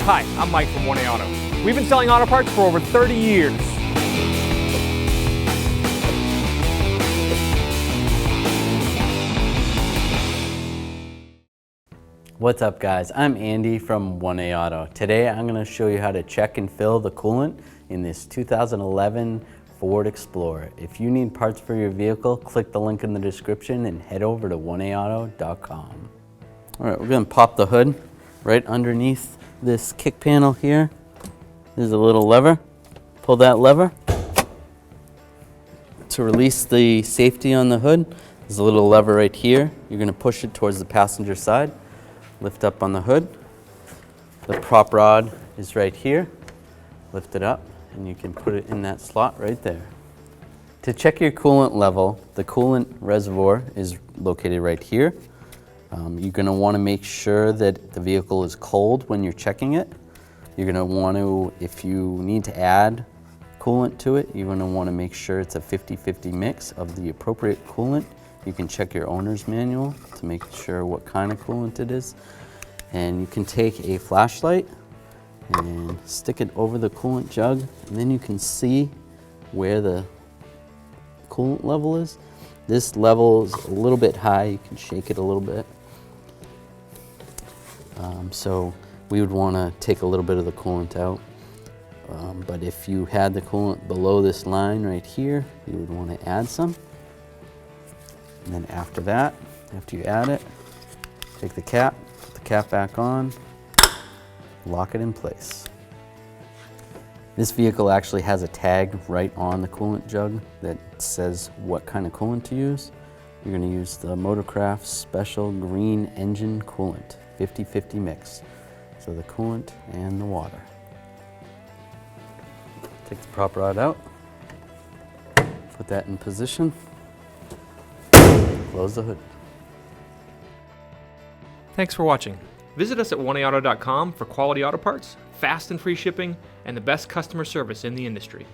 Hi, I'm Mike from 1A Auto. We've been selling auto parts for over 30 years. What's up guys, I'm Andy from 1A Auto. Today I'm going to show you how to check and fill the coolant in this 2011 Ford Explorer. If you need parts for your vehicle, click the link in the description and head over to 1AAuto.com. Alright, we're going to pop the hood right underneath this kick panel here. There's a little lever. Pull that lever to release the safety on the hood. There's a little lever right here. You're going to push it towards the passenger side. Lift up on the hood. The prop rod is right here. Lift it up and you can put it in that slot right there. To check your coolant level, the coolant reservoir is located right here. You're going to want to make sure that the vehicle is cold when you're checking it. You're going to want to, if you need to add coolant to it, you're going to want to make sure it's a 50-50 mix of the appropriate coolant. You can check your owner's manual to make sure what kind of coolant it is. And you can take a flashlight and stick it over the coolant jug, and then you can see where the coolant level is. This level is a little bit high. You can shake it a little bit. So we would want to take a little bit of the coolant out. But if you had the coolant below this line right here, you would want to add some. And then after that, after you add it, take the cap, put the cap back on, lock it in place. This vehicle actually has a tag right on the coolant jug that says what kind of coolant to use. You're going to use the Motorcraft Special Green Engine Coolant, 50-50 mix. So the coolant and the water. Take the prop rod out, put that in position, close the hood. Thanks for watching. Visit us at 1AAuto.com for quality auto parts, fast and free shipping, and the best customer service in the industry.